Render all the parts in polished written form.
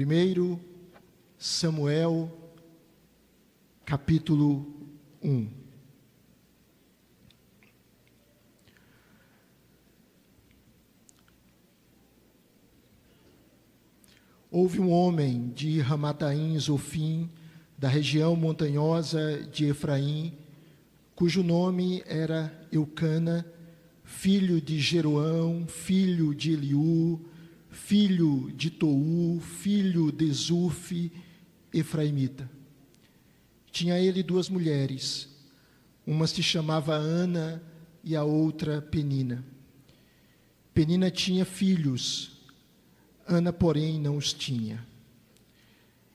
1 Samuel, capítulo 1. Houve um homem de Ramataim Zofim, da região montanhosa de Efraim, cujo nome era Eucana, filho de Jeroão, filho de Eliú, filho de Tou, filho de Zufi, efraimita. Tinha ele 2 mulheres, uma se chamava Ana e a outra Penina. Penina tinha filhos, Ana, porém, não os tinha.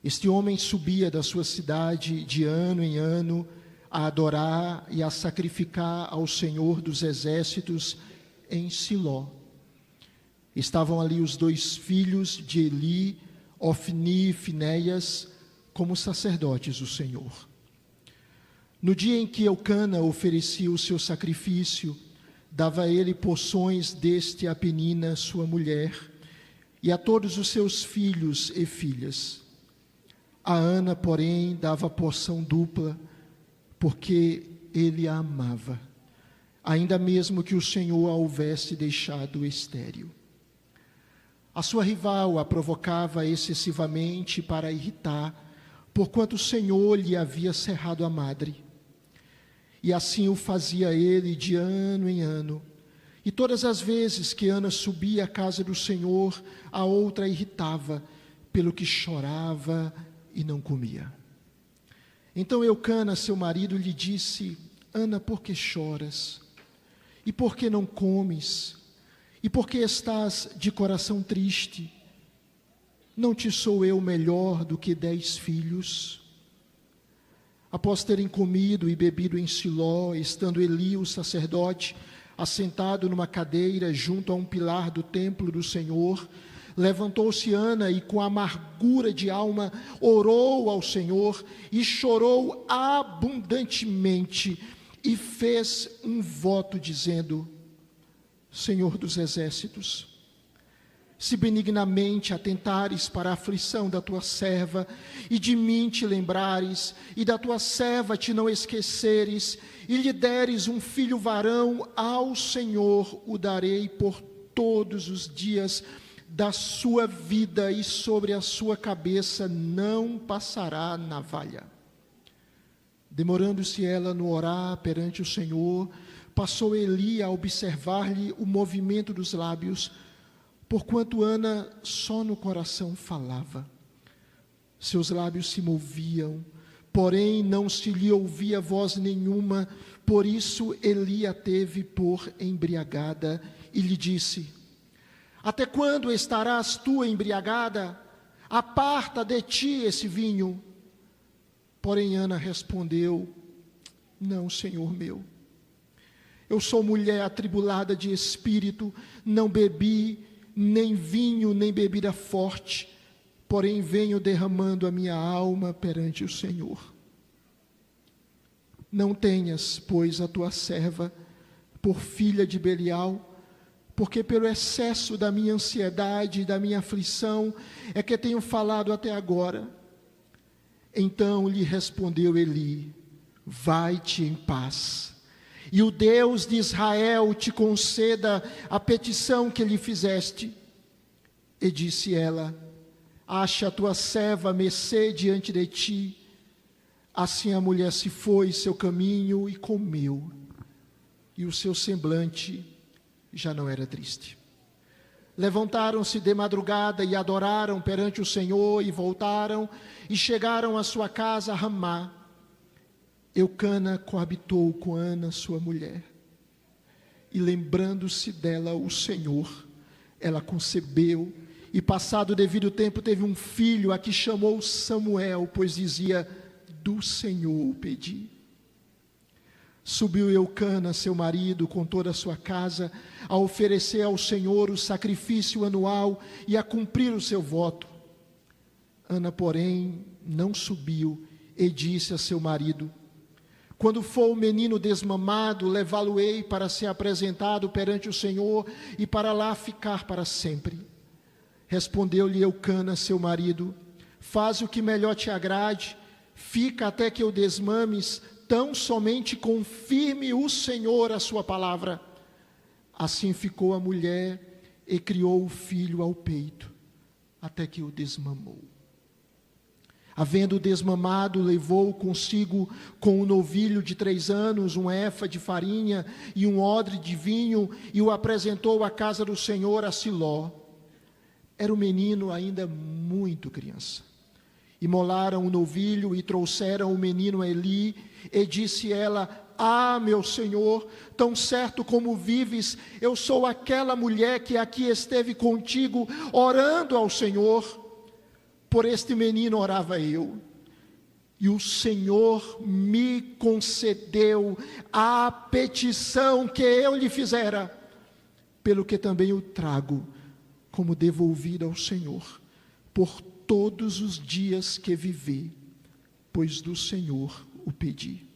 Este homem subia da sua cidade de ano em ano a adorar e a sacrificar ao Senhor dos Exércitos em Siló. Estavam ali os 2 filhos de Eli, Ofni e Finéias, como sacerdotes do Senhor. No dia em que Eucana oferecia o seu sacrifício, dava ele porções deste a Penina, sua mulher, e a todos os seus filhos e filhas. A Ana, porém, dava porção dupla, porque ele a amava, ainda mesmo que o Senhor a houvesse deixado estéril. A sua rival a provocava excessivamente para irritar, porquanto o Senhor lhe havia cerrado a madre. E assim o fazia ele de ano em ano. E todas as vezes que Ana subia à casa do Senhor, a outra irritava, pelo que chorava e não comia. Então Eucana, seu marido, lhe disse: Ana, por que choras? E por que não comes? E por que estás de coração triste? Não te sou eu melhor do que 10 filhos? Após terem comido e bebido em Siló, estando Eli, o sacerdote, assentado numa cadeira junto a um pilar do templo do Senhor, levantou-se Ana e com amargura de alma orou ao Senhor e chorou abundantemente e fez um voto dizendo: Senhor dos exércitos, se benignamente atentares para a aflição da tua serva, e de mim te lembrares, e da tua serva te não esqueceres, e lhe deres um filho varão, ao Senhor o darei por todos os dias da sua vida, e sobre a sua cabeça não passará navalha. Demorando-se ela no orar perante o Senhor, passou Eli a observar-lhe o movimento dos lábios, porquanto Ana só no coração falava. Seus lábios se moviam, porém não se lhe ouvia voz nenhuma, por isso Eli a teve por embriagada e lhe disse: Até quando estarás tu embriagada? Aparta de ti esse vinho. Porém Ana respondeu: Não, Senhor meu. Eu sou mulher atribulada de espírito, não bebi nem vinho, nem bebida forte, porém venho derramando a minha alma perante o Senhor. Não tenhas, pois, a tua serva por filha de Belial, porque pelo excesso da minha ansiedade e da minha aflição é que tenho falado até agora. Então lhe respondeu Eli: Vai-te em paz, e o Deus de Israel te conceda a petição que lhe fizeste. E disse ela: Acha a tua serva mercê diante de ti. Assim a mulher se foi seu caminho e comeu, e o seu semblante já não era triste. Levantaram-se de madrugada e adoraram perante o Senhor, e voltaram e chegaram à sua casa a Ramá. Eucana coabitou com Ana, sua mulher, e lembrando-se dela o Senhor, ela concebeu, e passado o devido tempo teve um filho, a que chamou Samuel, pois dizia: do Senhor o pedi. Subiu Eucana, seu marido, com toda a sua casa, a oferecer ao Senhor o sacrifício anual e a cumprir o seu voto. Ana, porém, não subiu e disse a seu marido: Quando for o menino desmamado, levá-lo-ei para ser apresentado perante o Senhor e para lá ficar para sempre. Respondeu-lhe Eucana, seu marido: faz o que melhor te agrade, fica até que eu desmames, tão somente confirme o Senhor a sua palavra. Assim ficou a mulher e criou o filho ao peito, até que o desmamou. Havendo desmamado, levou consigo com um novilho de 3 anos, um efa de farinha e um odre de vinho, e o apresentou à casa do Senhor a Siló. Era o menino ainda muito criança. Imolaram o novilho e trouxeram o menino a Eli, e disse ela: ah, meu senhor, tão certo como vives, eu sou aquela mulher que aqui esteve contigo, orando ao Senhor. Por este menino orava eu, e o Senhor me concedeu a petição que eu lhe fizera, pelo que também o trago como devolvido ao Senhor, por todos os dias que vivi, pois do Senhor o pedi.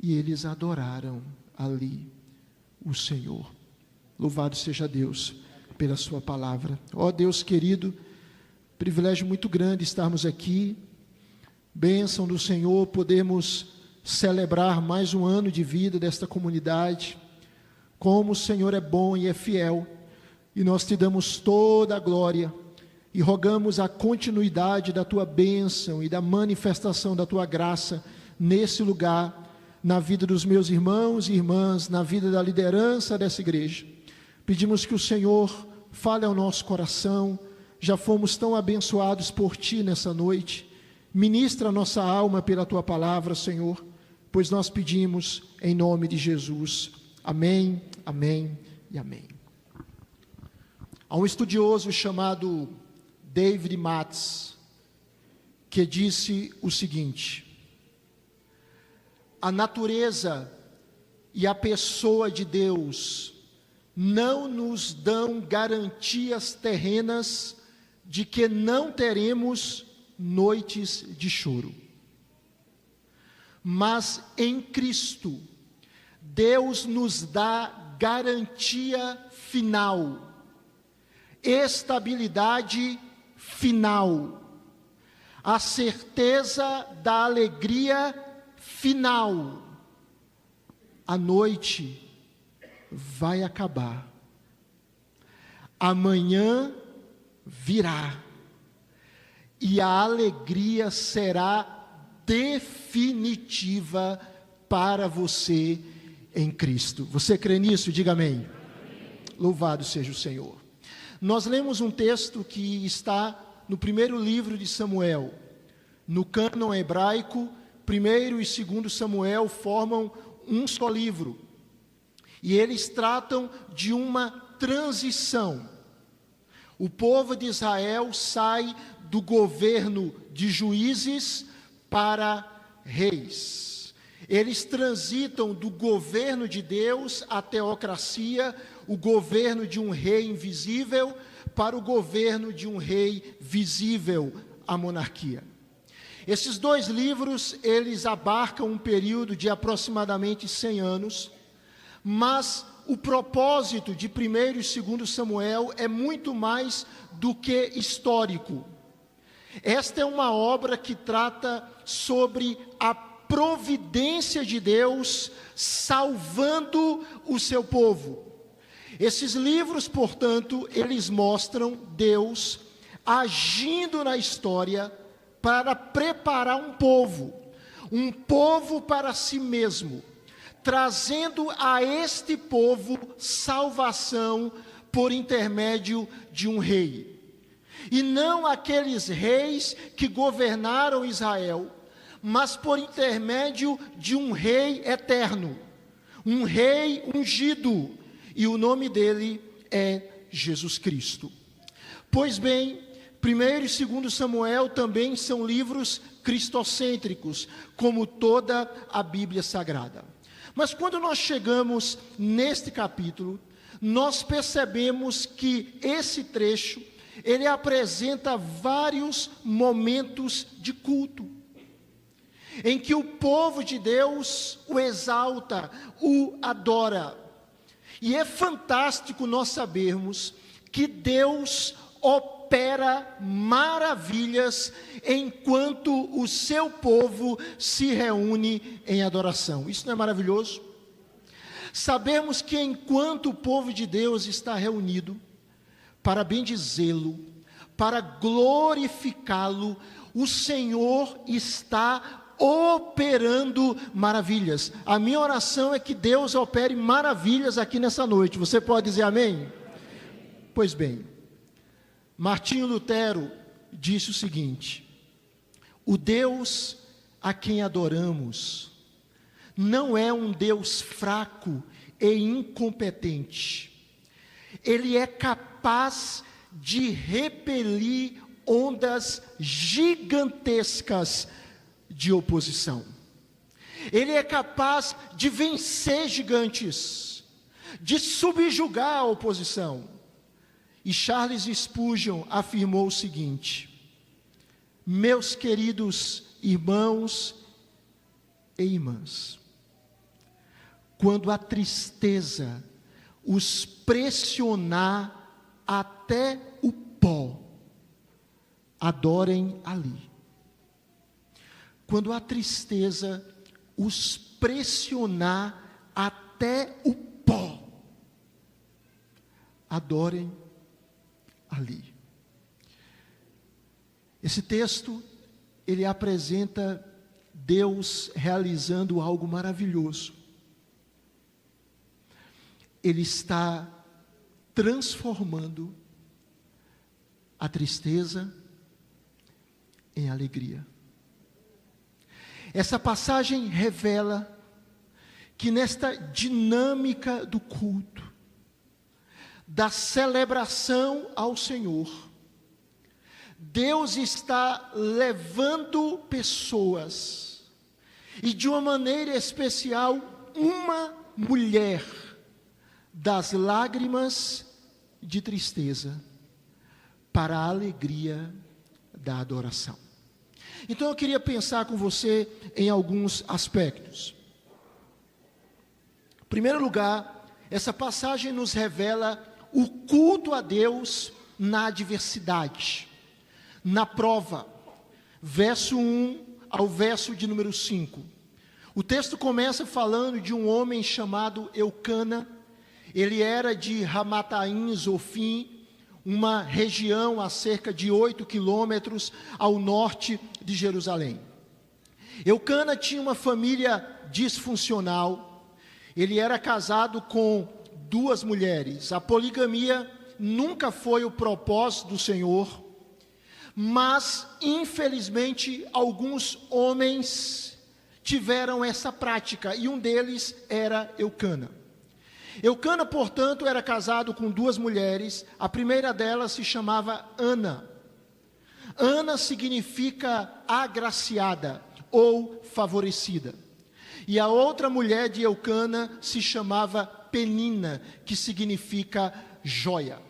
E eles adoraram ali o Senhor. Louvado seja Deus pela sua palavra. Ó Deus querido, privilégio muito grande estarmos aqui, bênção do Senhor, podemos celebrar mais um ano de vida desta comunidade. Como o Senhor é bom e é fiel, e nós te damos toda a glória, e rogamos a continuidade da tua bênção e da manifestação da tua graça nesse lugar, na vida dos meus irmãos e irmãs, na vida da liderança dessa igreja. Pedimos que o Senhor fale ao nosso coração. Já fomos tão abençoados por Ti nessa noite. Ministra a nossa alma pela Tua palavra, Senhor, pois nós pedimos em nome de Jesus. Amém, amém e amém. Há um estudioso chamado David Matz, que disse o seguinte: a natureza e a pessoa de Deus não nos dão garantias terrenas de que não teremos noites de choro. Mas em Cristo, Deus nos dá garantia final, estabilidade final, a certeza da alegria final. A noite vai acabar, amanhã virá, e a alegria será definitiva para você em Cristo. Você crê nisso? Diga amém. Amém. Louvado seja o Senhor. Nós lemos um texto que está no primeiro livro de Samuel. No cânon hebraico, 1º e 2º Samuel formam um só livro, e eles tratam de uma transição. O povo de Israel sai do governo de juízes para reis. Eles transitam do governo de Deus à teocracia, o governo de um rei invisível, para o governo de um rei visível, a monarquia. Esses 2 livros, eles abarcam um período de aproximadamente 100 anos, mas o propósito de 1º e 2º Samuel é muito mais do que histórico. Esta é uma obra que trata sobre a providência de Deus salvando o seu povo. Esses livros, portanto, eles mostram Deus agindo na história para preparar um povo para si mesmo, trazendo a este povo salvação por intermédio de um rei. E não aqueles reis que governaram Israel, mas por intermédio de um rei eterno, um rei ungido, e o nome dele é Jesus Cristo. Pois bem, 1º e 2º Samuel também são livros cristocêntricos, como toda a Bíblia Sagrada. Mas quando nós chegamos neste capítulo, nós percebemos que esse trecho, ele apresenta vários momentos de culto, em que o povo de Deus o exalta, o adora. E é fantástico nós sabermos que Deus opera maravilhas enquanto o seu povo se reúne em adoração. Isso não é maravilhoso? Sabemos que enquanto o povo de Deus está reunido para bendizê-lo, para glorificá-lo, o Senhor está operando maravilhas. A minha oração é que Deus opere maravilhas aqui nessa noite. Você pode dizer amém? Pois bem, Martinho Lutero disse o seguinte: o Deus a quem adoramos não é um Deus fraco e incompetente. Ele é capaz de repelir ondas gigantescas de oposição. Ele é capaz de vencer gigantes, de subjugar a oposição. E Charles Spurgeon afirmou o seguinte: meus queridos irmãos e irmãs, quando a tristeza os pressionar até o pó, adorem ali. Quando a tristeza os pressionar até o pó, adorem ali. Esse texto, ele apresenta Deus realizando algo maravilhoso. Ele está transformando a tristeza em alegria. Essa passagem revela que nesta dinâmica do culto, da celebração ao Senhor, Deus está levando pessoas, e de uma maneira especial, uma mulher, das lágrimas de tristeza, para a alegria da adoração. Então eu queria pensar com você em alguns aspectos. Em primeiro lugar, essa passagem nos revela o culto a Deus na adversidade, na prova. Verso 1 ao verso de número 5. O texto começa falando de um homem chamado Eucana. Ele era de Ramataim Zofim, uma região a cerca de 8 quilômetros ao norte de Jerusalém. Eucana tinha uma família disfuncional. Ele era casado com 2 mulheres. A poligamia nunca foi o propósito do Senhor, mas, infelizmente, alguns homens tiveram essa prática, e um deles era Eucana. Eucana, portanto, era casado com 2 mulheres. A primeira delas se chamava Ana. Ana significa agraciada ou favorecida. E a outra mulher de Eucana se chamava Penina, que significa joia.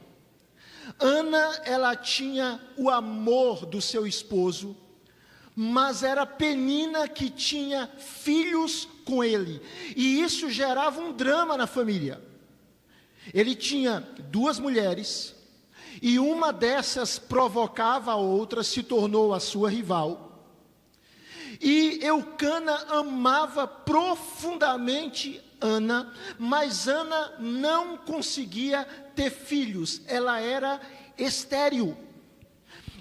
Ana, ela tinha o amor do seu esposo, mas era Penina que tinha filhos com ele, e isso gerava um drama na família. Ele tinha 2 mulheres, e uma dessas provocava a outra, se tornou a sua rival. E Eucana amava profundamente Ana, mas Ana não conseguia ter filhos, ela era estéril.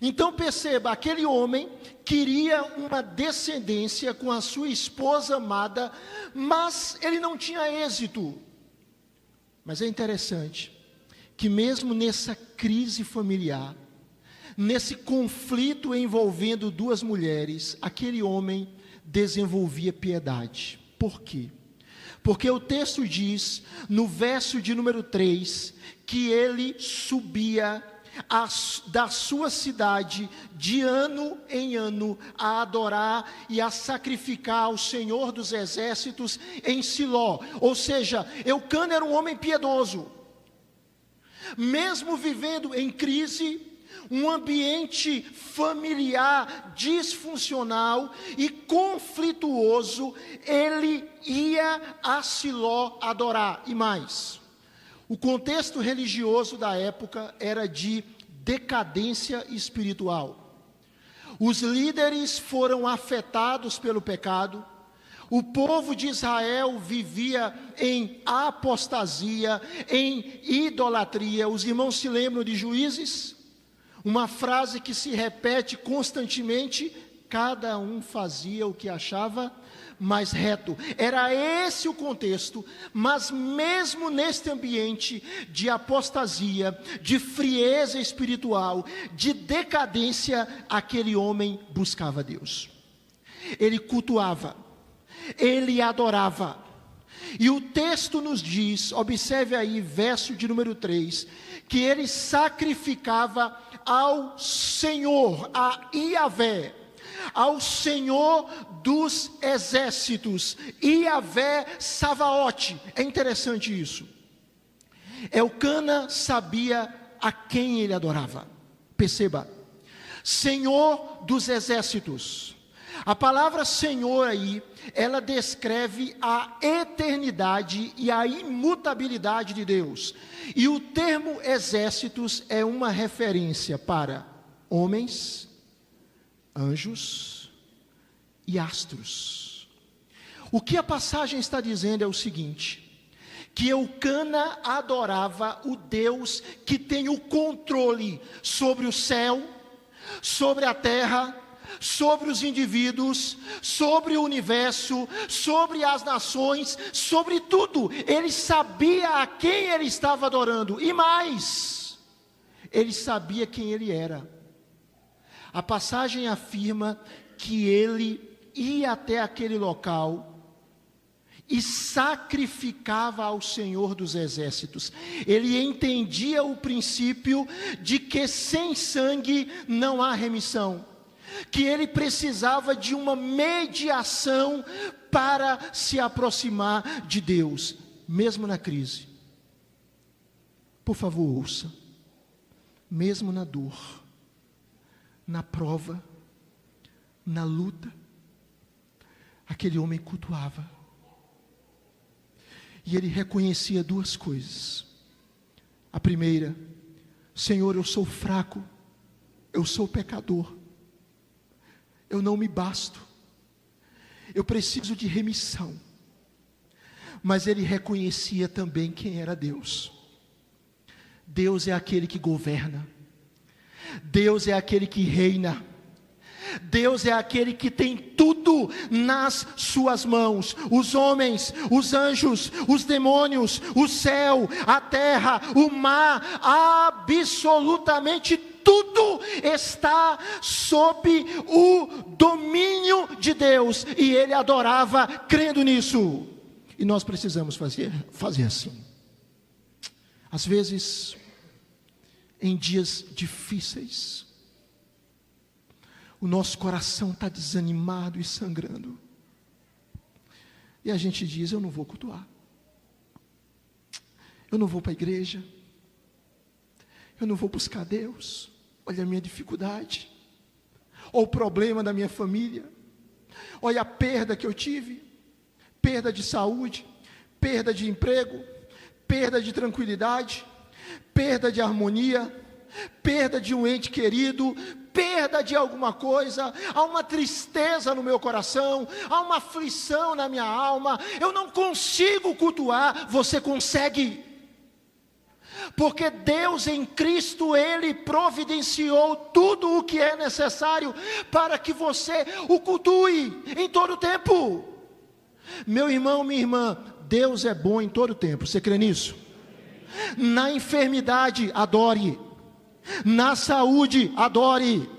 Então perceba, aquele homem queria uma descendência com a sua esposa amada, mas ele não tinha êxito. Mas é interessante que mesmo nessa crise familiar, nesse conflito envolvendo 2 mulheres, aquele homem desenvolvia piedade. Por quê? Porque o texto diz, no verso de número 3, que ele subia da sua cidade, de ano em ano, a adorar e a sacrificar ao Senhor dos Exércitos em Siló. Ou seja, Eucana era um homem piedoso. Mesmo vivendo em crise, um ambiente familiar disfuncional e conflituoso, ele ia a Siló adorar. E mais, o contexto religioso da época era de decadência espiritual. Os líderes foram afetados pelo pecado. O povo de Israel vivia em apostasia, em idolatria. Os irmãos se lembram de Juízes? Uma frase que se repete constantemente: cada um fazia o que achava mais reto. Era esse o contexto, mas mesmo neste ambiente de apostasia, de frieza espiritual, de decadência, aquele homem buscava Deus. Ele cultuava, ele adorava. E o texto nos diz, observe aí, verso de número 3, que ele sacrificava ao Senhor, a Iavé, ao Senhor dos exércitos, Iavé Savaote. É interessante isso. Elcana sabia a quem ele adorava. Perceba, Senhor dos exércitos. A palavra Senhor aí, ela descreve a eternidade e a imutabilidade de Deus. E o termo exércitos é uma referência para homens, anjos e astros. O que a passagem está dizendo é o seguinte: que Elcana adorava o Deus que tem o controle sobre o céu, sobre a terra, sobre os indivíduos, sobre o universo, sobre as nações, sobre tudo. Ele sabia a quem ele estava adorando, e mais, ele sabia quem ele era. A passagem afirma que ele ia até aquele local e sacrificava ao Senhor dos exércitos. Ele entendia o princípio de que sem sangue não há remissão, que ele precisava de uma mediação para se aproximar de Deus, mesmo na crise. Por favor, ouça. Mesmo na dor, na prova, na luta, aquele homem cultuava. E ele reconhecia duas coisas. A primeira: Senhor, eu sou fraco, eu sou pecador, eu não me basto, eu preciso de remissão. Mas ele reconhecia também quem era Deus. Deus é aquele que governa, Deus é aquele que reina, Deus é aquele que tem tudo nas suas mãos. Os homens, os anjos, os demônios, o céu, a terra, o mar, absolutamente tudo está sob o domínio de Deus. E ele adorava crendo nisso. E nós precisamos fazer assim. Às vezes, em dias difíceis, o nosso coração está desanimado e sangrando. E a gente diz: eu não vou cultuar, eu não vou para a igreja, eu não vou buscar Deus. Olha a minha dificuldade, olha o problema da minha família, olha a perda que eu tive, perda de saúde, perda de emprego, perda de tranquilidade, perda de harmonia, perda de um ente querido, perda de alguma coisa. Há uma tristeza no meu coração, há uma aflição na minha alma, eu não consigo cultuar. Você consegue, porque Deus em Cristo, Ele providenciou tudo o que é necessário para que você o cultue em todo o tempo. Meu irmão, minha irmã, Deus é bom em todo o tempo. Você crê nisso? Na enfermidade, adore. Na saúde, adore.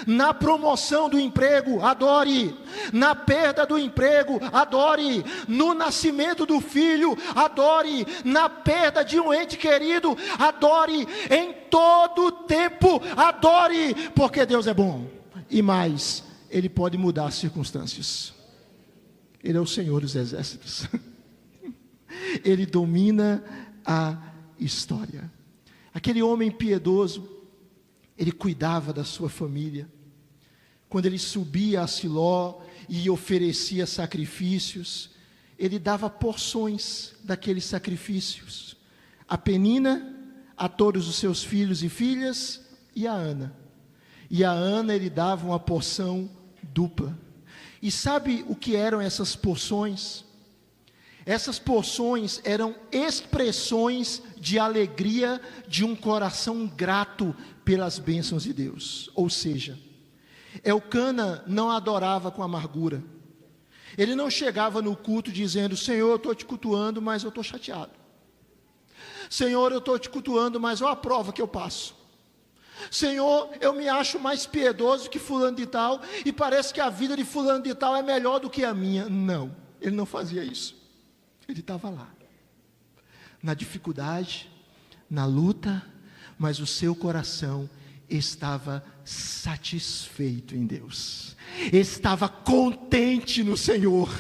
Na promoção do emprego, adore. Na perda do emprego, adore. No nascimento do filho, adore. Na perda de um ente querido, adore. Em todo tempo, adore, porque Deus é bom. E mais, Ele pode mudar as circunstâncias. Ele é o Senhor dos exércitos. Ele domina a história. Aquele homem piedoso, ele cuidava da sua família. Quando ele subia a Siló e oferecia sacrifícios, ele dava porções daqueles sacrifícios. A Penina, a todos os seus filhos e filhas, e a Ana. E a Ana ele dava uma porção dupla. E sabe o que eram essas porções? Essas porções eram expressões de alegria de um coração grato pelas bênçãos de Deus. Ou seja, Elcana não adorava com amargura. Ele não chegava no culto dizendo: Senhor, eu estou te cultuando, mas eu estou chateado. Senhor, eu estou te cultuando, mas olha a prova que eu passo. Senhor, eu me acho mais piedoso que fulano de tal, e parece que a vida de fulano de tal é melhor do que a minha. Não, ele não fazia isso. Ele estava lá, na dificuldade, na luta, mas o seu coração estava satisfeito em Deus, estava contente no Senhor,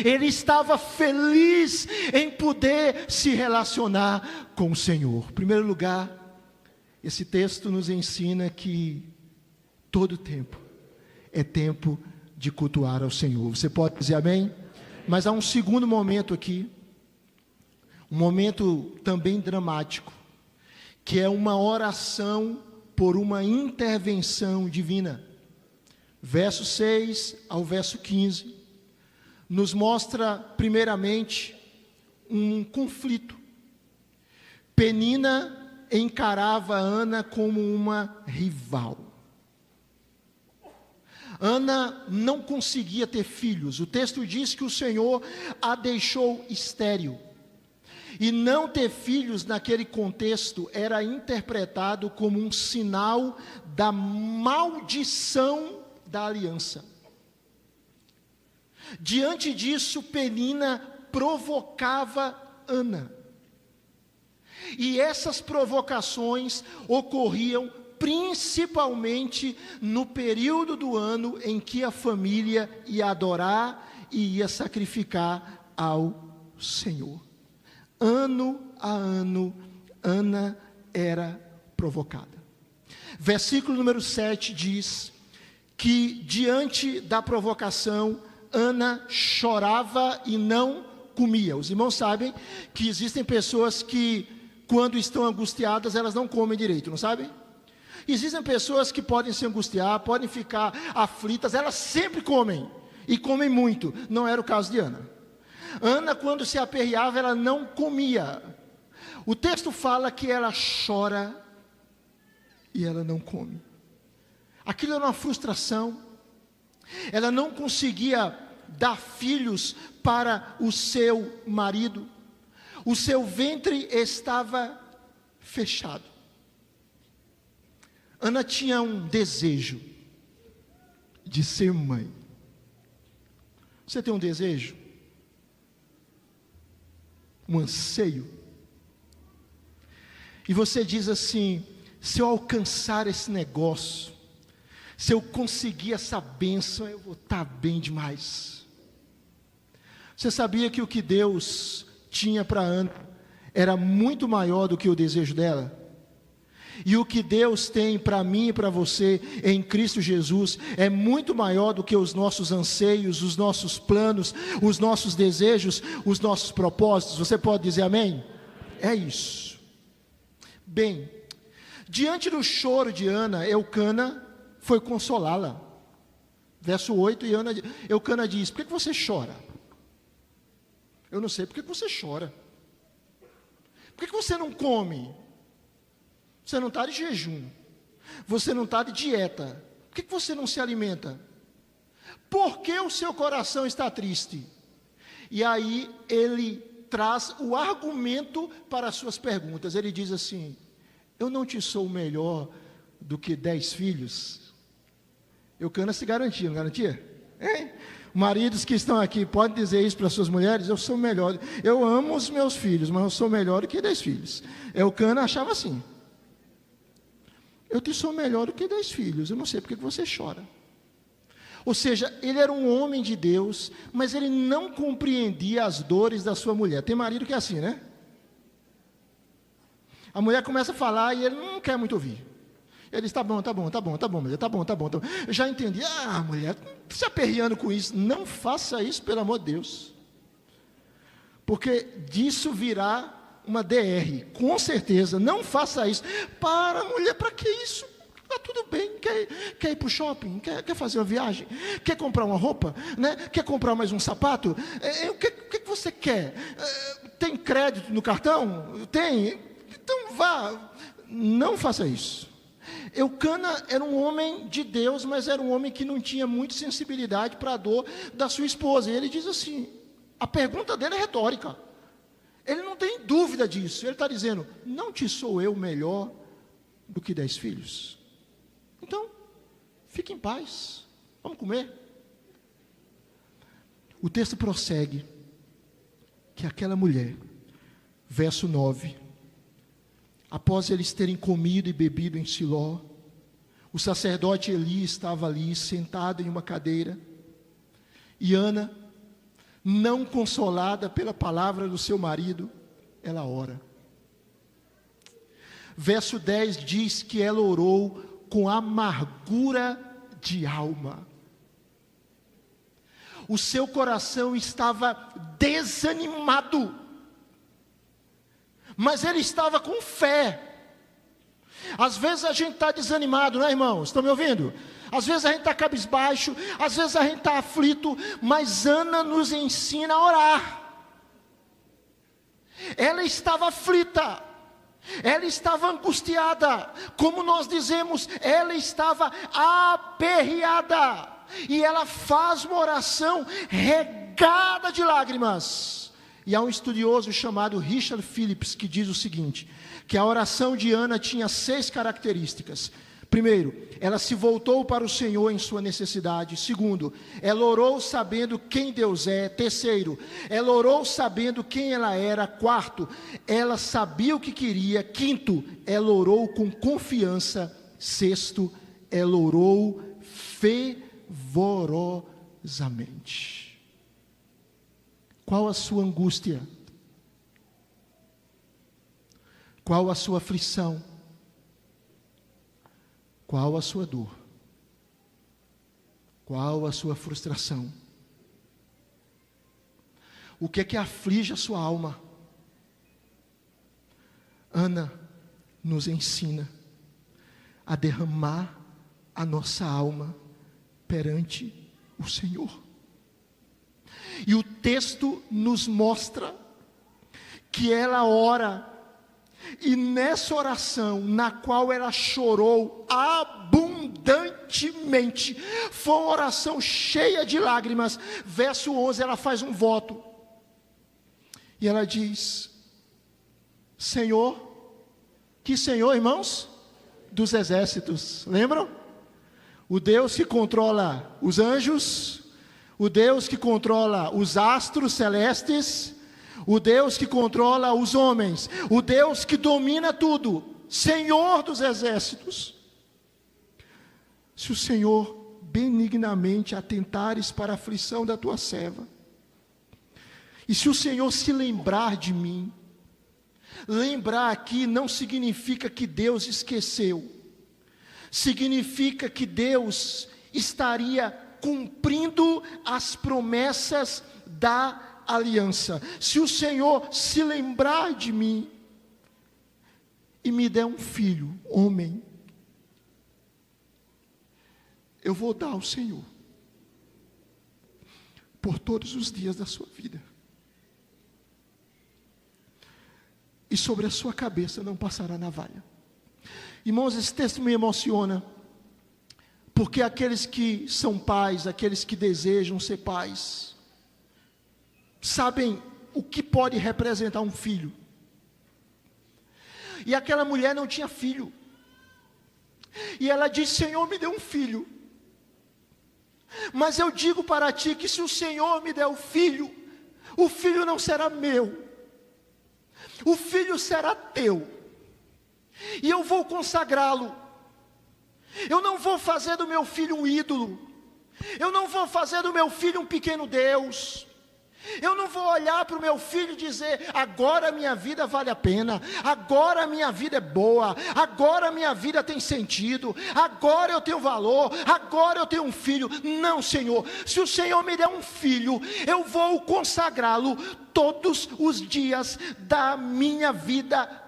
ele estava feliz em poder se relacionar com o Senhor. Em primeiro lugar, esse texto nos ensina que todo tempo é tempo de cultuar ao Senhor. Você pode dizer amém? Mas há um segundo momento aqui, um momento também dramático, que é uma oração por uma intervenção divina. Verso 6 ao verso 15, nos mostra primeiramente um conflito. Penina encarava Ana como uma rival. Ana não conseguia ter filhos. O texto diz que o Senhor a deixou estéril. E não ter filhos naquele contexto era interpretado como um sinal da maldição da aliança. Diante disso, Penina provocava Ana. E essas provocações ocorriam principalmente no período do ano em que a família ia adorar e ia sacrificar ao Senhor. Ano a ano, Ana era provocada. Versículo número 7 diz que diante da provocação, Ana chorava e não comia. Os irmãos sabem que existem pessoas que, quando estão angustiadas, elas não comem direito, não sabem? Existem pessoas que podem se angustiar, podem ficar aflitas, elas sempre comem, e comem muito. Não era o caso de Ana. Ana, quando se aperreava, ela não comia. O texto fala que ela chora e ela não come. Aquilo era uma frustração. Ela não conseguia dar filhos para o seu marido. O seu ventre estava fechado. Ana tinha um desejo de ser mãe. Você tem um desejo? Um anseio? E você diz assim: se eu alcançar esse negócio, se eu conseguir essa bênção, eu vou estar bem demais. Você sabia que o que Deus tinha para Ana era muito maior do que o desejo dela? E o que Deus tem para mim e para você em Cristo Jesus é muito maior do que os nossos anseios, os nossos planos, os nossos desejos, os nossos propósitos. Você pode dizer amém? É isso. Bem, diante do choro de Ana, Elcana foi consolá-la. Verso 8, e Elcana diz: por que você chora? Eu não sei, por que você chora? Por que você não come? Você não está de jejum, você não está de dieta, por que você não se alimenta? Por que o seu coração está triste? E aí ele traz o argumento para as suas perguntas. Ele diz assim: eu não te sou melhor do que 10 filhos? Elcana se garantia, não garantia? Hein? Maridos que estão aqui, podem dizer isso para suas mulheres: eu sou melhor, eu amo os meus filhos, mas eu sou melhor do que 10 filhos. Elcana achava assim: eu te sou melhor do que 10 filhos, eu não sei porque que você chora. Ou seja, ele era um homem de Deus, mas ele não compreendia as dores da sua mulher. Tem marido que é assim, né? A mulher começa a falar e ele não quer muito ouvir. Ele diz: tá bom, mulher, tá bom. Eu já entendi. Mulher, se aperreando com isso. Não faça isso, pelo amor de Deus. Porque disso virá uma DR, com certeza. Não faça isso. Para, mulher, para que isso? Está tudo bem, quer ir para o shopping, quer fazer uma viagem, quer comprar uma roupa, né? Quer comprar mais um sapato, o que você quer? Tem crédito no cartão? Tem, então vá, não faça isso. Eucana era um homem de Deus, mas era um homem que não tinha muita sensibilidade para a dor da sua esposa, e ele diz assim, a pergunta dele é retórica, ele não tem dúvida disso, ele está dizendo, não te sou eu melhor do que 10 filhos? Então, fique em paz, vamos comer. O texto prossegue, que aquela mulher, verso 9, após eles terem comido e bebido em Siló, o sacerdote Eli estava ali, sentado em uma cadeira, e Ana, não consolada pela palavra do seu marido, ela ora. Verso 10 diz que ela orou com amargura de alma. O seu coração estava desanimado, mas ele estava com fé. Às vezes a gente está desanimado, né, irmãos? Estão me ouvindo? Às vezes a gente está cabisbaixo, às vezes a gente está aflito, mas Ana nos ensina a orar. Ela estava aflita, ela estava angustiada, como nós dizemos, ela estava aperreada, e ela faz uma oração regada de lágrimas. E há um estudioso chamado Richard Phillips que diz o seguinte, que a oração de Ana tinha 6 características. Primeiro, ela se voltou para o Senhor em sua necessidade. Segundo, ela orou sabendo quem Deus é. Terceiro, ela orou sabendo quem ela era. Quarto, ela sabia o que queria. Quinto, ela orou com confiança. Sexto, ela orou fervorosamente. Qual a sua angústia? Qual a sua aflição? Qual a sua dor? Qual a sua frustração? O que é que aflige a sua alma? Ana nos ensina a derramar a nossa alma perante o Senhor. E o texto nos mostra que ela ora, e nessa oração, na qual ela chorou abundantemente, foi uma oração cheia de lágrimas. Verso 11, ela faz um voto, e ela diz, Senhor, que Senhor, irmãos? Dos exércitos, lembram? O Deus que controla os anjos, o Deus que controla os astros celestes, o Deus que controla os homens, o Deus que domina tudo, Senhor dos exércitos. Se o Senhor benignamente atentares para a aflição da tua serva, e se o Senhor se lembrar de mim, lembrar aqui não significa que Deus esqueceu, significa que Deus estaria cumprindo as promessas da aliança. Se o Senhor se lembrar de mim e me der um filho, homem, eu vou dar ao Senhor por todos os dias da sua vida, e sobre a sua cabeça não passará navalha. Irmãos, esse texto me emociona, porque aqueles que são pais, aqueles que desejam ser pais, sabem o que pode representar um filho. E aquela mulher não tinha filho, e ela disse, Senhor, me dê um filho. Mas eu digo para ti que se o Senhor me der o filho não será meu, o filho será teu, e eu vou consagrá-lo. Eu não vou fazer do meu filho um ídolo, eu não vou fazer do meu filho um pequeno Deus, eu não vou olhar para o meu filho e dizer, agora a minha vida vale a pena, agora a minha vida é boa, agora a minha vida tem sentido, agora eu tenho valor, agora eu tenho um filho. Não, Senhor, se o Senhor me der um filho, eu vou consagrá-lo todos os dias da minha vida,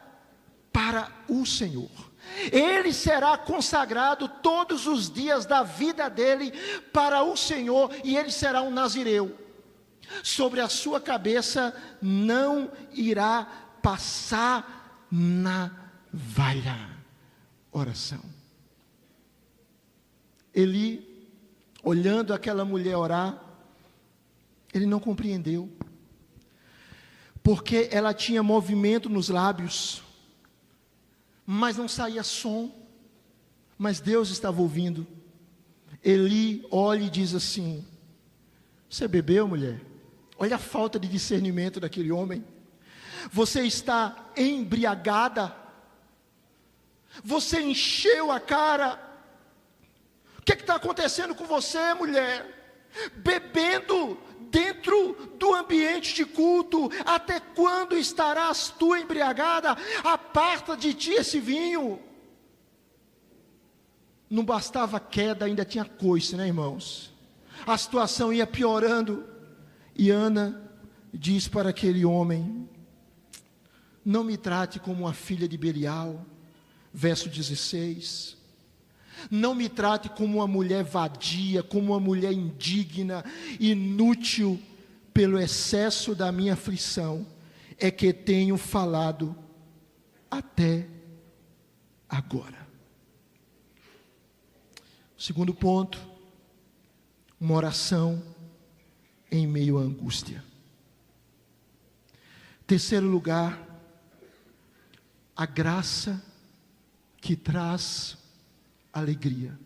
para o Senhor. Ele será consagrado todos os dias da vida dele para o Senhor, e ele será um nazireu. Sobre a sua cabeça não irá passar navalha. Oração. Eli, olhando aquela mulher orar, ele não compreendeu, porque ela tinha movimento nos lábios, mas não saía som, mas Deus estava ouvindo. Eli olha e diz assim: você bebeu, mulher? Olha a falta de discernimento daquele homem. Você está embriagada? Você encheu a cara? O que está acontecendo com você, mulher? Bebendo dentro do ambiente de culto, até quando estarás tu embriagada? Aparta de ti esse vinho. Não bastava a queda, ainda tinha coice, né, irmãos? A situação ia piorando, e Ana diz para aquele homem: não me trate como uma filha de Belial. Verso 16, não me trate como uma mulher vadia, como uma mulher indigna, inútil. Pelo excesso da minha aflição é que tenho falado até agora. Segundo ponto, uma oração em meio à angústia. Terceiro lugar, a graça que traz alegria.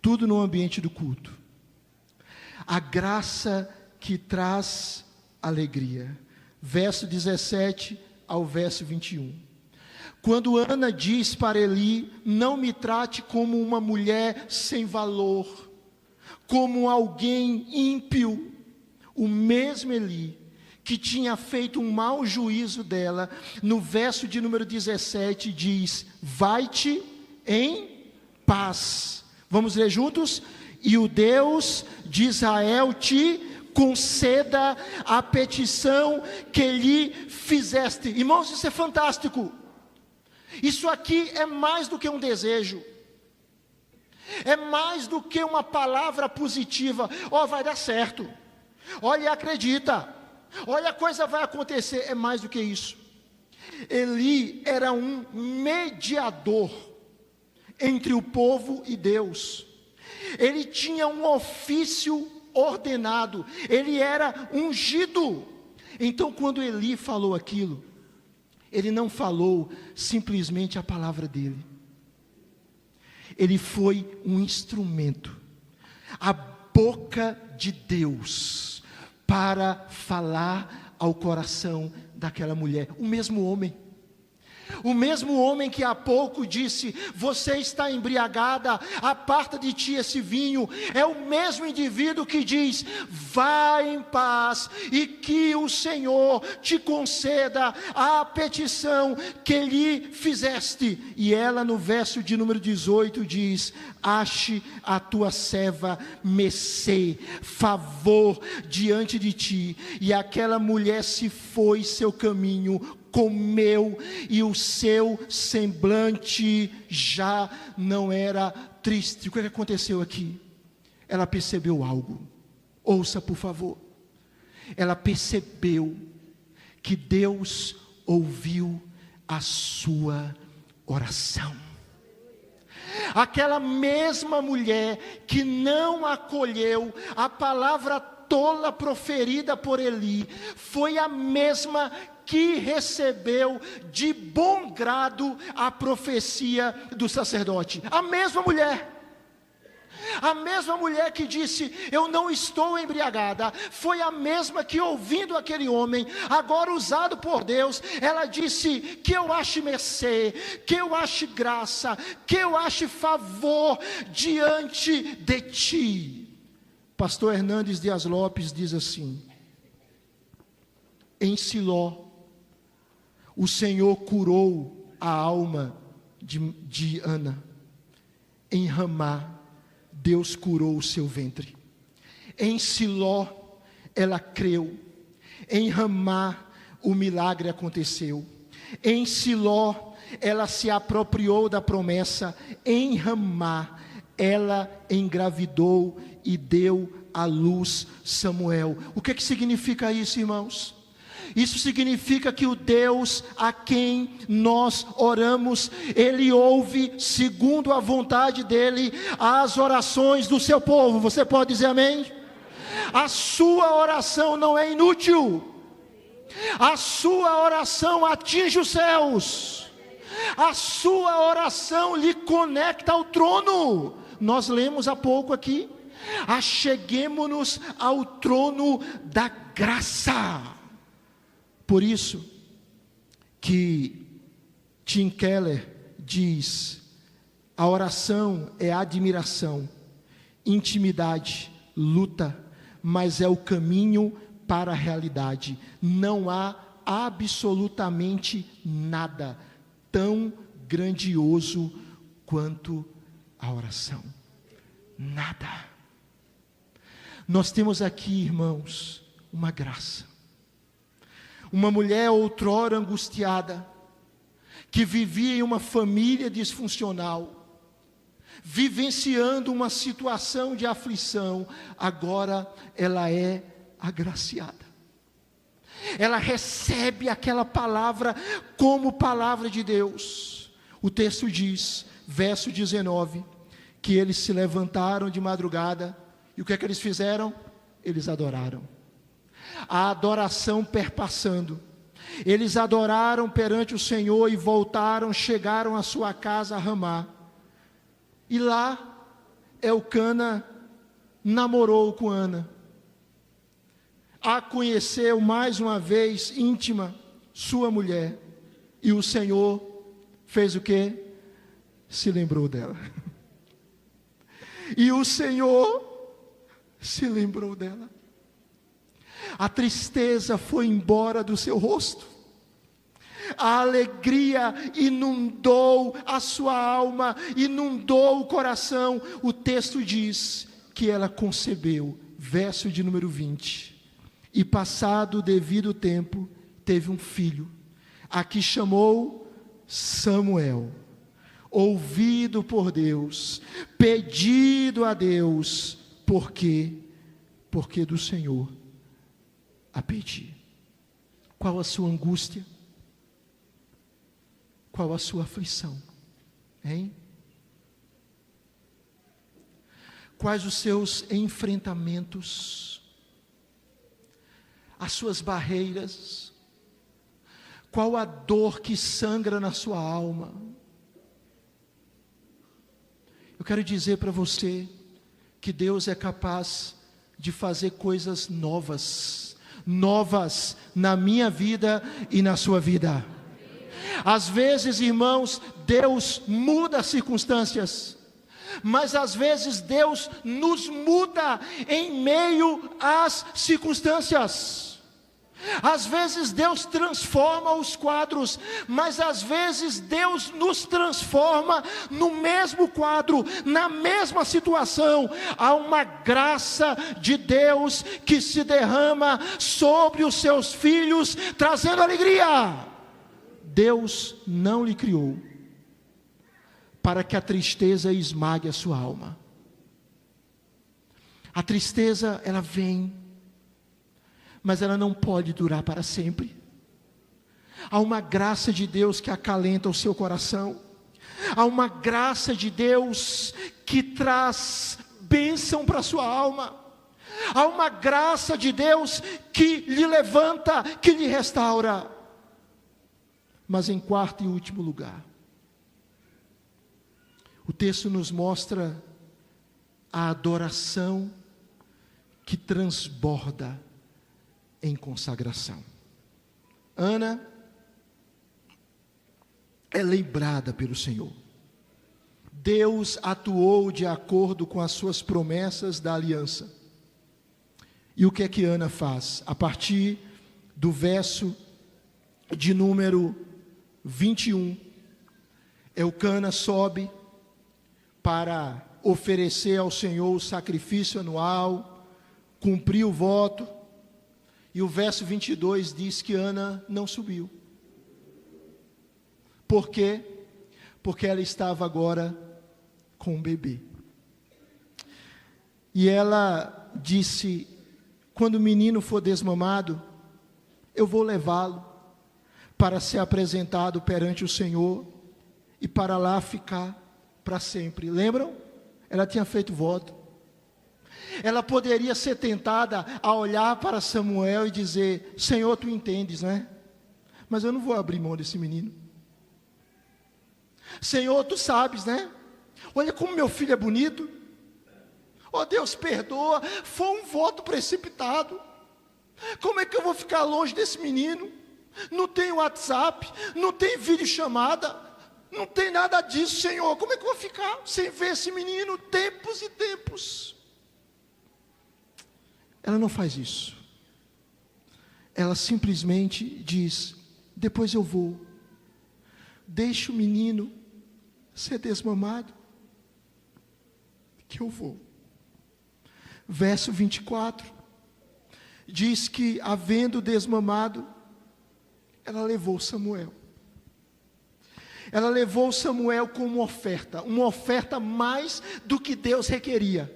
Tudo no ambiente do culto. A graça que traz alegria. Verso 17 ao verso 21. Quando Ana diz para Eli: não me trate como uma mulher sem valor, como alguém ímpio, o mesmo Eli, que tinha feito um mau juízo dela, no verso de número 17 diz: vai-te em paz. Vamos ler juntos? E o Deus de Israel te conceda a petição que lhe fizeste. Irmãos, isso é fantástico. Isso aqui é mais do que um desejo, é mais do que uma palavra positiva. Vai dar certo, olha, acredita, olha, a coisa vai acontecer. É mais do que isso. Eli era um mediador entre o povo e Deus. Ele tinha um ofício ordenado, ele era ungido. Então, quando Eli falou aquilo, ele não falou simplesmente a palavra dele, ele foi um instrumento, a boca de Deus, para falar ao coração daquela mulher. O mesmo homem que há pouco disse: você está embriagada, aparta de ti esse vinho, é o mesmo indivíduo que diz: vá em paz, e que o Senhor te conceda a petição que lhe fizeste. E ela, no verso de número 18, diz: ache a tua serva mercê, favor diante de ti. E aquela mulher se foi seu caminho, comeu, e o seu semblante já não era triste. O que aconteceu aqui? Ela percebeu algo. Ouça, por favor. Ela percebeu que Deus ouviu a sua oração. Aquela mesma mulher que não acolheu a palavra tola proferida por Eli, foi a mesma que recebeu de bom grado a profecia do sacerdote. A mesma mulher que disse: eu não estou embriagada, foi a mesma que, ouvindo aquele homem, agora usado por Deus, ela disse: que eu ache mercê, que eu ache graça, que eu ache favor diante de ti. Pastor Hernandes Dias Lopes diz assim: em Siló, o Senhor curou a alma de Ana. Em Ramá, Deus curou o seu ventre. Em Siló, ela creu. Em Ramá, o milagre aconteceu. Em Siló, ela se apropriou da promessa. Em Ramá, ela engravidou e deu à luz Samuel. O que significa isso, irmãos? Isso significa que o Deus a quem nós oramos, Ele ouve segundo a vontade dEle as orações do seu povo. Você pode dizer amém? A sua oração não é inútil. A sua oração atinge os céus. A sua oração lhe conecta ao trono. Nós lemos há pouco aqui: acheguemo-nos ao trono da graça. Por isso que Tim Keller diz: a oração é admiração, intimidade, luta, mas é o caminho para a realidade. Não há absolutamente nada tão grandioso quanto a oração. Nada. Nós temos aqui, irmãos, uma graça. Uma mulher outrora angustiada, que vivia em uma família disfuncional, vivenciando uma situação de aflição, agora ela é agraciada. Ela recebe aquela palavra como palavra de Deus. O texto diz, verso 19, que eles se levantaram de madrugada, e o que é que eles fizeram? Eles adoraram. A adoração perpassando, eles adoraram perante o Senhor e voltaram, chegaram à sua casa a Ramá, e lá Elcana namorou com Ana, a conheceu mais uma vez íntima sua mulher, e o Senhor fez o quê? Se lembrou dela. E o Senhor se lembrou dela. A tristeza foi embora do seu rosto, a alegria inundou a sua alma, inundou o coração. O texto diz que ela concebeu, verso de número 20, e passado o devido tempo, teve um filho, a que chamou Samuel, ouvido por Deus, pedido a Deus, porque do Senhor a pedir. Qual a sua angústia? Qual a sua aflição? Hein? Quais os seus enfrentamentos? As suas barreiras? Qual a dor que sangra na sua alma? Eu quero dizer para você que Deus é capaz de fazer coisas novas na minha vida e na sua vida. Às vezes, irmãos, Deus muda as circunstâncias, mas às vezes Deus nos muda em meio às circunstâncias. Às vezes Deus transforma os quadros, mas às vezes Deus nos transforma no mesmo quadro, na mesma situação. Há uma graça de Deus que se derrama sobre os seus filhos, trazendo alegria. Deus não lhe criou para que a tristeza esmague a sua alma. A tristeza, ela vem, mas ela não pode durar para sempre. Há uma graça de Deus que acalenta o seu coração. Há uma graça de Deus que traz bênção para a sua alma. Há uma graça de Deus que lhe levanta, que lhe restaura. Mas em quarto e último lugar, o texto nos mostra a adoração que transborda em consagração. Ana é lembrada pelo Senhor. Deus atuou de acordo com as suas promessas da aliança. E o que é que Ana faz? A partir do verso de número 21, Elcana sobe para oferecer ao Senhor o sacrifício anual, cumprir o voto. E o verso 22 diz que Ana não subiu. Por quê? Porque ela estava agora com um bebê. E ela disse: quando o menino for desmamado, eu vou levá-lo para ser apresentado perante o Senhor e para lá ficar para sempre. Lembram? Ela tinha feito voto. Ela poderia ser tentada a olhar para Samuel e dizer: Senhor, tu entendes, né? Mas eu não vou abrir mão desse menino. Senhor, tu sabes, né? Olha como meu filho é bonito. Oh, Deus, perdoa, foi um voto precipitado. Como é que eu vou ficar longe desse menino? Não tem WhatsApp, não tem videochamada, não tem nada disso, Senhor. Como é que eu vou ficar sem ver esse menino tempos e tempos? Ela não faz isso. Ela simplesmente diz: depois eu vou. Deixa o menino ser desmamado, que eu vou. Verso 24, diz que, havendo desmamado, ela levou Samuel. Ela levou Samuel com uma oferta mais do que Deus requeria.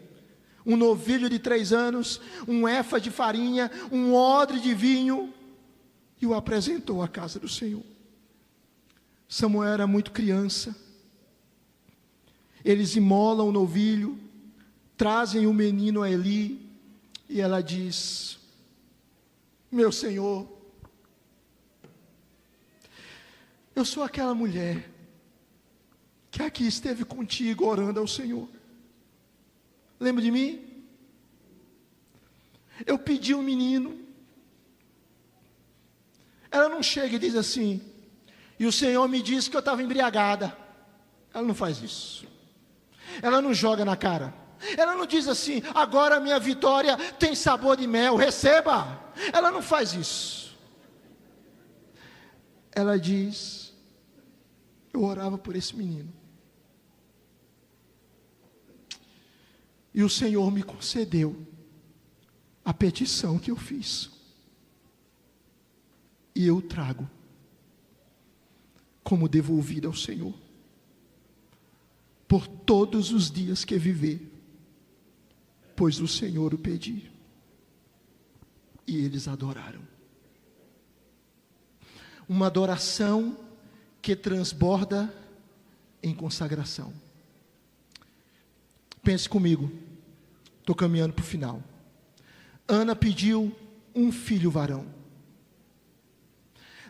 Um novilho de 3 anos, um éfa de farinha, um odre de vinho, e o apresentou à casa do Senhor. Samuel era muito criança. Eles imolam o novilho, trazem o menino a Eli, e ela diz: meu Senhor, eu sou aquela mulher que aqui esteve contigo orando ao Senhor. Lembra de mim? Eu pedi um menino. Ela não chega e diz assim: e o Senhor me disse que eu estava embriagada. Ela não faz isso. Ela não joga na cara. Ela não diz assim: agora a minha vitória tem sabor de mel, receba. Ela não faz isso. Ela diz: eu orava por esse menino, e o Senhor me concedeu a petição que eu fiz, e eu trago como devolvida ao Senhor, por todos os dias que viver, pois o Senhor o pediu. E eles adoraram. Uma adoração que transborda em consagração. Pense comigo, estou caminhando para o final. Ana pediu um filho varão.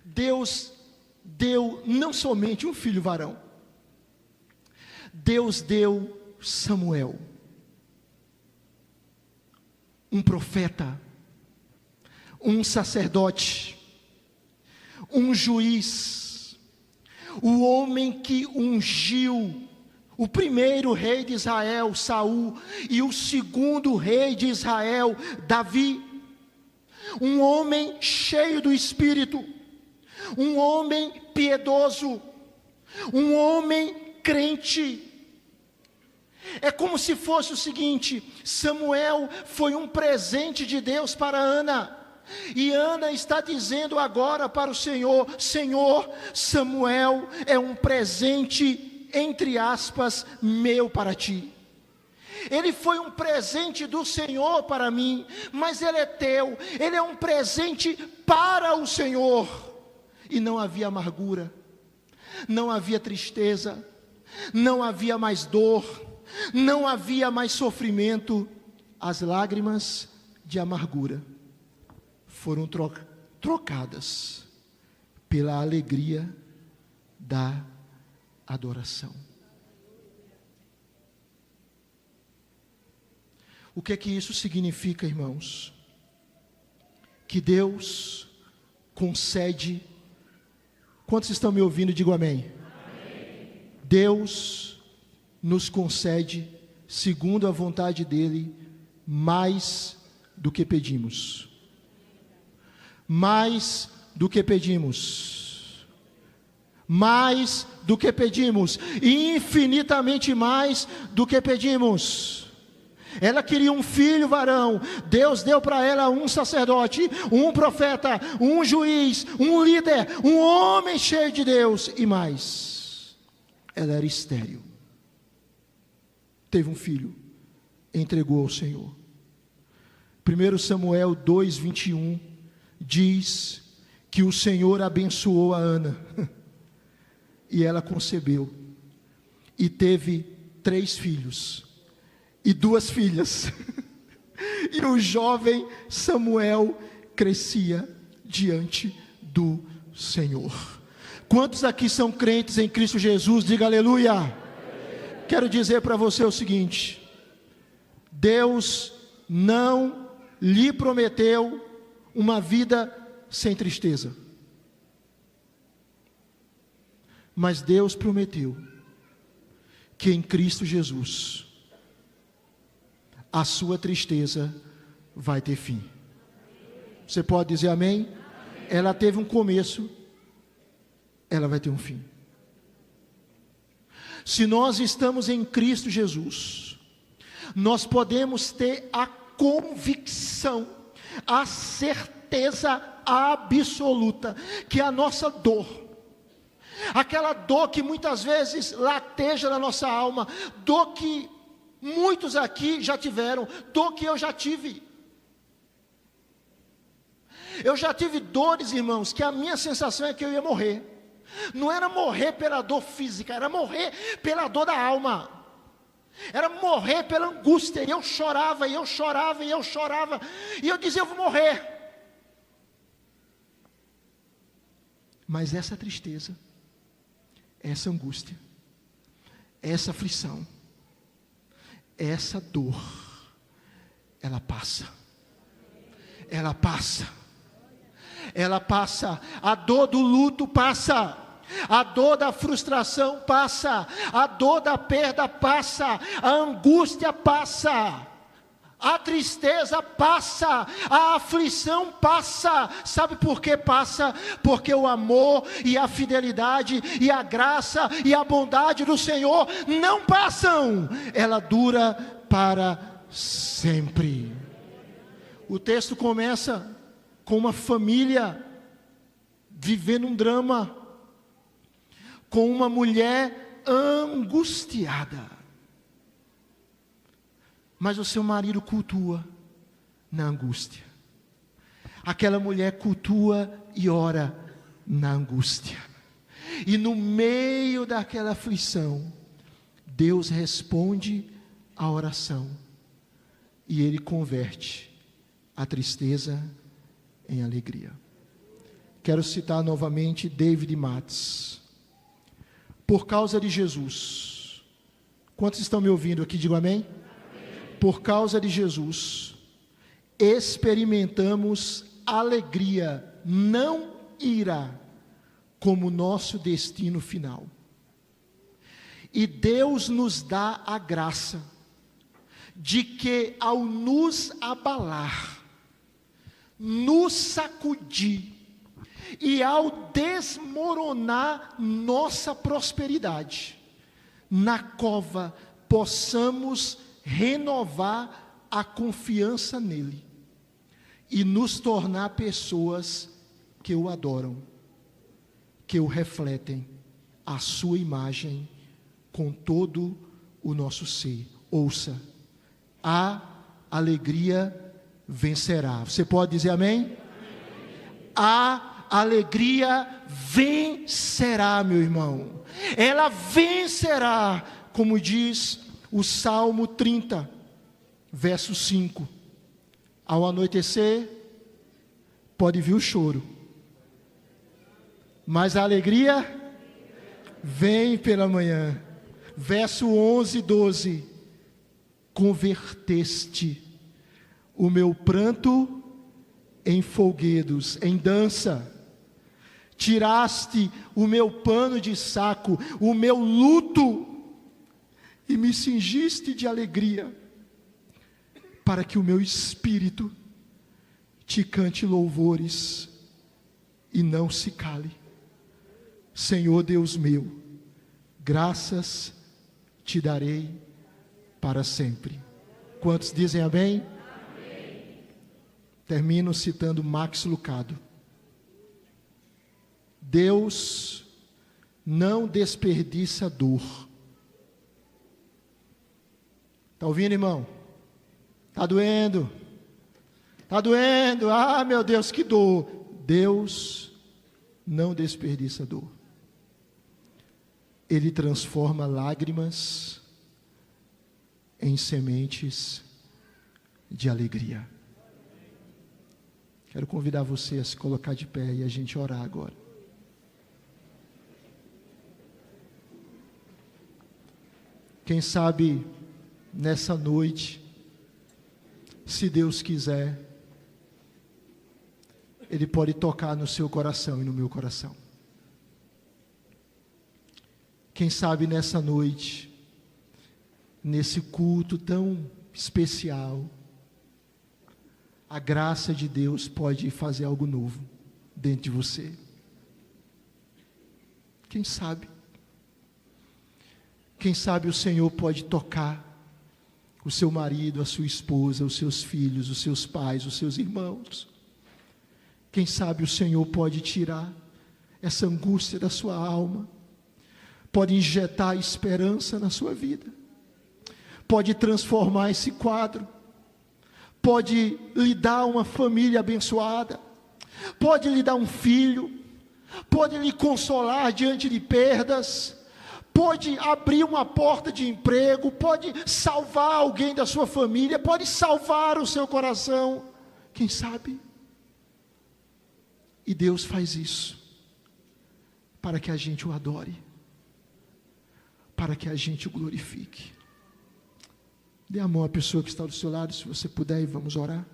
Deus deu não somente um filho varão, Deus deu Samuel, um profeta, um sacerdote, um juiz, o homem que ungiu o primeiro rei de Israel, Saul, e o segundo rei de Israel, Davi. Um homem cheio do Espírito, um homem piedoso, um homem crente. É como se fosse o seguinte: Samuel foi um presente de Deus para Ana, e Ana está dizendo agora para o Senhor: Senhor, Samuel é um presente, entre aspas, meu para ti. Ele foi um presente do Senhor para mim, mas ele é teu, ele é um presente para o Senhor. E não havia amargura, não havia tristeza, não havia mais dor, não havia mais sofrimento. As lágrimas de amargura foram trocadas pela alegria da adoração. O que é que isso significa, irmãos? Que Deus concede. Quantos estão me ouvindo? Digo amém. Amém. Deus nos concede, segundo a vontade dEle, mais do que pedimos. Mais do que pedimos. Mais do que pedimos. Infinitamente mais do que pedimos. Ela queria um filho varão. Deus deu para ela um sacerdote, um profeta, um juiz, um líder, um homem cheio de Deus. E mais, ela era estéril. Teve um filho, entregou ao Senhor. 1 Samuel 2:21 diz que o Senhor abençoou a Ana. E ela concebeu. E teve 3 filhos. E 2 filhas. E o jovem Samuel crescia diante do Senhor. Quantos aqui são crentes em Cristo Jesus? Diga aleluia. Quero dizer para você o seguinte: Deus não lhe prometeu uma vida sem tristeza, mas Deus prometeu que em Cristo Jesus a sua tristeza vai ter fim. Você pode dizer amém? Ela teve um começo, ela vai ter um fim. Se nós estamos em Cristo Jesus, nós podemos ter a convicção, a certeza absoluta que a nossa dor, aquela dor que muitas vezes lateja na nossa alma, dor que muitos aqui já tiveram, dor que eu já tive. Eu já tive dores, irmãos, que a minha sensação é que eu ia morrer. Não era morrer pela dor física, era morrer pela dor da alma. Era morrer pela angústia. E eu chorava, e eu chorava, e eu chorava. E eu dizia, eu vou morrer. Mas essa tristeza, essa angústia, essa aflição, essa dor, ela passa. Ela passa. Ela passa. A dor do luto passa. A dor da frustração passa. A dor da perda passa. A angústia passa. A tristeza passa. A aflição passa. Sabe por que passa? Porque o amor e a fidelidade e a graça e a bondade do Senhor não passam. Ela dura para sempre. O texto começa com uma família vivendo um drama, com uma mulher angustiada, mas o seu marido cultua na angústia. Aquela mulher cultua e ora na angústia, e no meio daquela aflição, Deus responde a oração, e Ele converte a tristeza em alegria. Quero citar novamente David Matz. Por causa de Jesus. Quantos estão me ouvindo aqui? Digo amém? Por causa de Jesus, experimentamos alegria, não ira, como nosso destino final. E Deus nos dá a graça de que, ao nos abalar, nos sacudir, e ao desmoronar nossa prosperidade, na cova possamos renovar a confiança nele e nos tornar pessoas que o adoram, que o refletem a sua imagem com todo o nosso ser. Ouça, a alegria vencerá. Você pode dizer amém? A alegria vencerá, meu irmão. Ela vencerá, como diz o Salmo 30, verso 5. Ao anoitecer, pode vir o choro, mas a alegria vem pela manhã. Verso 11 e 12. Converteste o meu pranto em folguedos, em dança. Tiraste o meu pano de saco, o meu luto, e me cingiste de alegria, para que o meu espírito te cante louvores e não se cale. Senhor Deus meu, graças te darei para sempre. Quantos dizem amém? Termino citando Max Lucado. Deus não desperdiça dor. Está ouvindo, irmão? Está doendo? Está doendo? Ah, meu Deus, que dor. Deus não desperdiça dor. Ele transforma lágrimas em sementes de alegria. Quero convidar você a se colocar de pé e a gente orar agora. Quem sabe nessa noite, se Deus quiser, Ele pode tocar no seu coração e no meu coração. Quem sabe nessa noite, nesse culto tão especial, a graça de Deus pode fazer algo novo dentro de você. Quem sabe? Quem sabe o Senhor pode tocar o seu marido, a sua esposa, os seus filhos, os seus pais, os seus irmãos. Quem sabe o Senhor pode tirar essa angústia da sua alma, pode injetar esperança na sua vida, pode transformar esse quadro, pode lhe dar uma família abençoada, pode lhe dar um filho, pode lhe consolar diante de perdas, pode abrir uma porta de emprego, pode salvar alguém da sua família, pode salvar o seu coração, quem sabe? E Deus faz isso para que a gente o adore, para que a gente o glorifique. Dê a mão à pessoa que está do seu lado, se você puder, e vamos orar.